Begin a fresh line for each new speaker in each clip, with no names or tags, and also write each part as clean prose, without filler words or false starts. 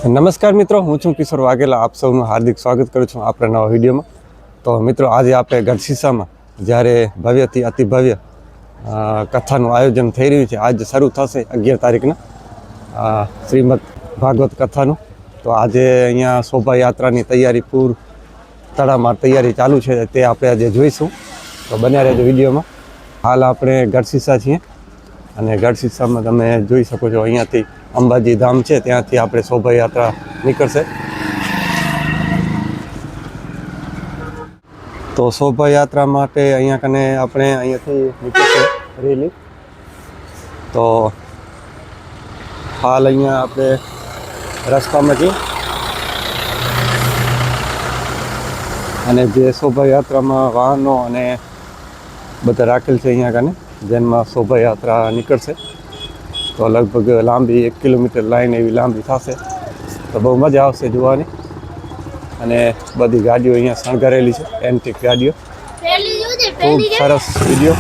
નમસ્કાર મિત્રો, હું છું કિશોર વાઘેલા. આપ સૌનું હાર્દિક સ્વાગત કરું છું આપણા નવા વિડીયોમાં. તો મિત્રો, આજે આપણે ગઢશીશામાં જ્યારે ભવ્યથી અતિ ભવ્ય કથાનું આયોજન થઈ રહ્યું છે. આજ શરૂ થશે 11 તારીખના શ્રીમદ ભાગવત કથાનું. તો આજે અહીંયા શોભાયાત્રાની તૈયારી પૂર તડામાર તૈયારી ચાલુ છે, તે આપણે આજે જોઈશું. તો બન્યા રહેજો વિડીયોમાં. હાલ આપણે ગઢશીશા છીએ અને ગઢશીશામાં તમે જોઈ શકો છો, અહીંયાથી અંબાજી ધામ છે, ત્યાંથી આપણે શોભાયાત્રા નીકળશે. તો શોભાયાત્રા માટે અહીંયા કને આપણે અહીંયાથી નીકળશે રેલી. તો હાલ અહીંયા આપણે રસ્તામાં છીએ અને જે શોભાયાત્રામાં વાહનો અને બધા રાખેલ છે અહીંયા કને, જેમાં શોભાયાત્રા નીકળશે. તો લગભગ લાંબી 1 કિલોમીટર લાઈન એવી લાંબી થશે. તો બહુ મજા આવશે જોવાની. અને બધી ગાડીઓ અહીંયા શણગારેલી છે, એન્ટિક ગાડીઓ. ખૂબ સરસ વિડીયો.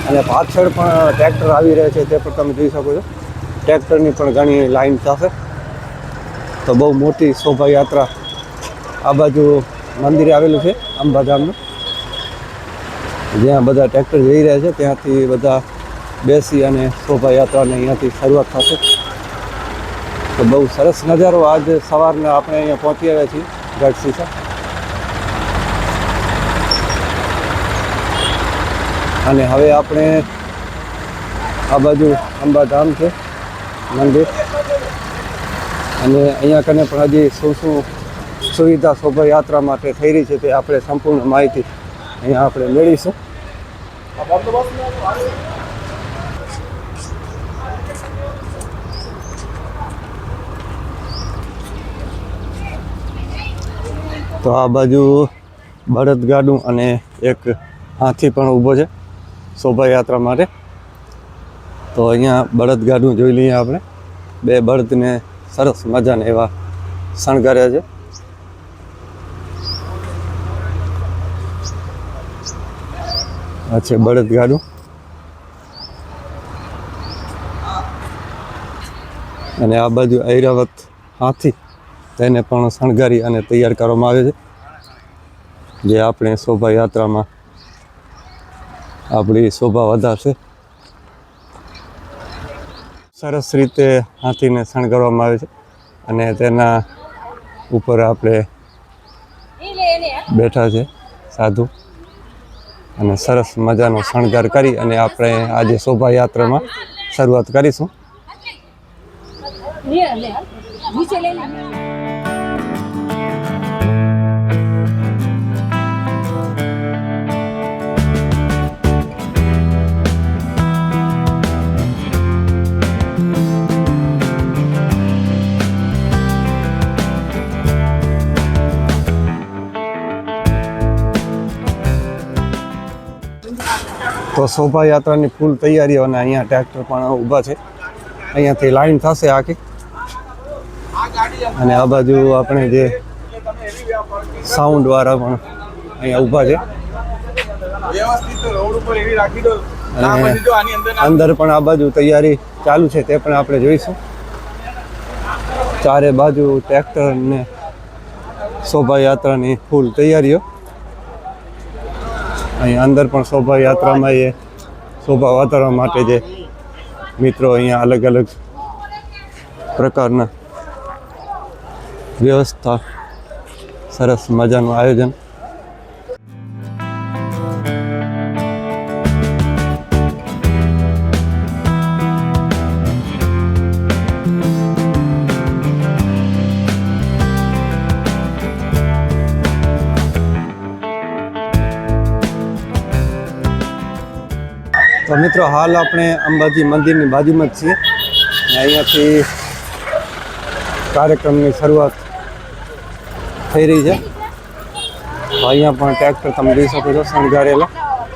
અને પાછળ પણ ટ્રેક્ટર આવી રહ્યા છે, તે પણ તમે જોઈ શકો છો. ટ્રેક્ટરની પણ ઘણી લાઈન થશે. તો બહુ મોટી શોભાયાત્રા. આ બાજુ મંદિર આવેલું છે અંબાધામનું, જ્યાં બધા ટ્રેક્ટર જઈ રહ્યા છે. ત્યાંથી બધા બેસી અને શોભાયાત્રાને અહીંયાથી શરૂઆત થશે. તો બહુ સરસ નજારો. આજ સવારના આપણે અહીંયા પહોંચી આવ્યા છીએ ગઢશીશા. અને હવે આપણે આ બાજુ અંબાધામ છે મંદિર, અને અહીંયા કને પણ હજી શું શું સુવિધા શોભાયાત્રા માટે થઈ રહી છે તે આપણે સંપૂર્ણ માહિતી અહીંયા આપણે મેળવીશું. તો આ બાજુ બળદગાડું અને એક હાથી પણ ઊભો છે શોભાયાત્રા માટે. તો અહીંયા બળદગાડું જોઈ લઈએ આપણે. 2 બળદને સરસ મજાને એવા શણગાર્યા છે. આ છે બળદગાડું. અને આ બાજુ ઐરાવત હાથી, તેને પણ શણગારી અને તૈયાર કરવામાં આવે છે, જે આપણે શોભાયાત્રામાં આપણી શોભા વધારશે. સરસ રીતે હાથીને શણગારવામાં આવે છે અને તેના ઉપર આપણે બેઠા છે સાધુ, અને સરસ મજાનો શણગાર કરી અને આપણે આજે શોભાયાત્રામાં શરૂઆત કરીશું. તો શોભાયાત્રાની ફૂલ તૈયારીઓ, અને અહીંયા ટ્રેક્ટર પણ ઊભા છે. અહીંયાથી લાઈન થશે આખી. અને આ બાજુ આપણે જે સાઉન્ડવાળા પણ અહીંયા ઊભા છે. અને અંદર પણ આ બાજુ તૈયારી ચાલુ છે, તે પણ આપણે જોઈશું. ચારે બાજુ ટ્રેક્ટર ને શોભાયાત્રાની ફૂલ તૈયારીઓ. અહીંયા અંદર પણ શોભાયાત્રામાં એ શોભા વધારવા માટે જે મિત્રો અહીંયા અલગ અલગ પ્રકારના વ્યવસ્થા, સરસ મજાનું આયોજન. તો મિત્રો, હાલ આપણે અંબાજી મંદિરની બાજુમાં જ છીએ. અહીંયાથી કાર્યક્રમની શરૂઆત થઈ રહી છે. તો અહીંયા પણ ટ્રેક્ટર તમે જોઈ શકો છો શણગારેલા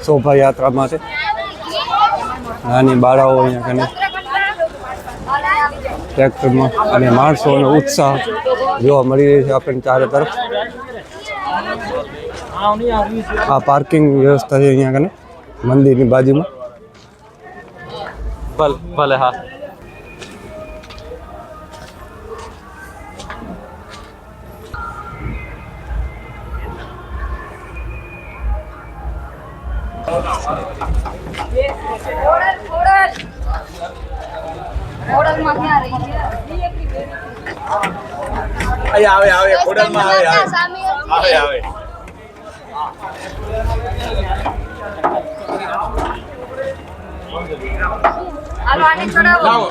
શોભાયાત્રા માટે. નાની બાળાઓ અહીંયા કને ટ્રેક્ટરમાં, અને માણસોનો ઉત્સાહ જોવા મળી રહ્યો છે આપણને ચારે તરફ. આ પાર્કિંગ વ્યવસ્થા છે અહીંયા કને મંદિરની બાજુમાં. ભલે હા.
આવે આવે ખોડલમાં આવે આવે
હાલો આને ચડાવો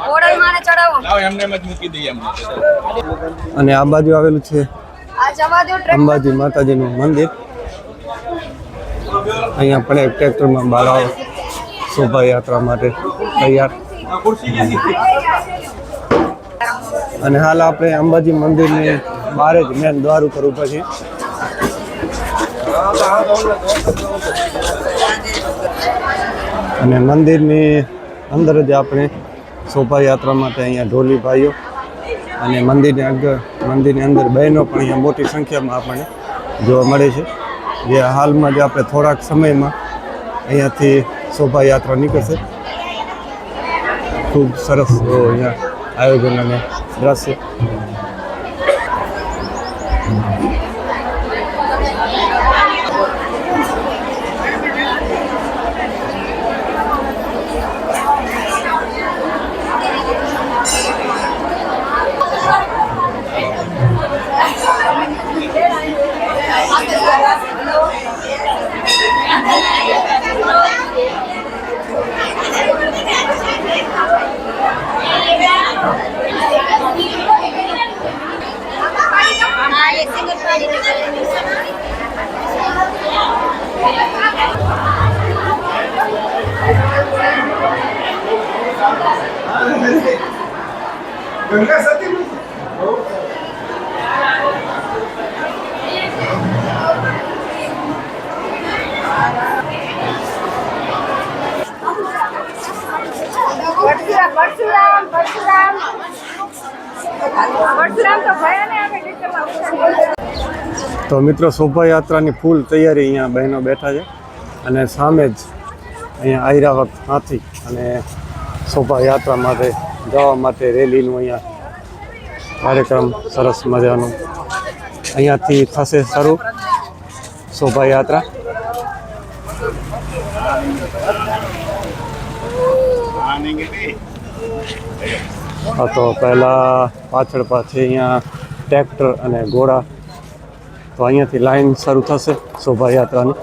હોટલમાં આને ચડાવો
લાવો એમને એમ જ મૂકી દઈએ એમને
અને આ બાજુ આવેલું છે
આ જવા દો ટ્રેક
અંબાજી માતાજીનું મંદિર. અહીંયા પણ એક ટ્રેક્ટરમાં બાળાઓ શોભાયાત્રા માટે તૈયાર. અને હાલ આપણે અંબાજી મંદિરની બહાર જ મેન દ્વાર ઉપર ઊભા છીએ. અને મંદિરની અંદર જ આપણે શોભાયાત્રા માટે અહીંયા ઢોલી ભાઈઓ અને મંદિરની અંદર બહેનો પણ અહીંયા મોટી સંખ્યામાં આપણને જોવા મળે છે. જે હાલમાં જ આપણે થોડાક સમયમાં અહીંયાથી શોભાયાત્રા નીકળશે. ખૂબ સરસ અહીંયા આયોજન અને દ્રશ્ય.
ગંગા સતી
પરશુરામ તો ભયા ને આવે
તો મિત્રો શોભાયાત્રાની ફૂલ તૈયારી અહીંયા બહેનો બેઠા છે. અને સામે જ અહીંયા આઈરાવત હાથી અને શોભાયાત્રા માટે જવા માટે રેલીનું અહીંયા કાર્યક્રમ સરસ મજાનું અહીંયાથી થશે શરૂ શોભાયાત્રા. તો પહેલાં પાછળ પાછી અહીંયા ટ્રેક્ટર અને ઘોડા. તો અહીંયાથી લાઈન શરૂ થશે શોભાયાત્રાની.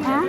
હા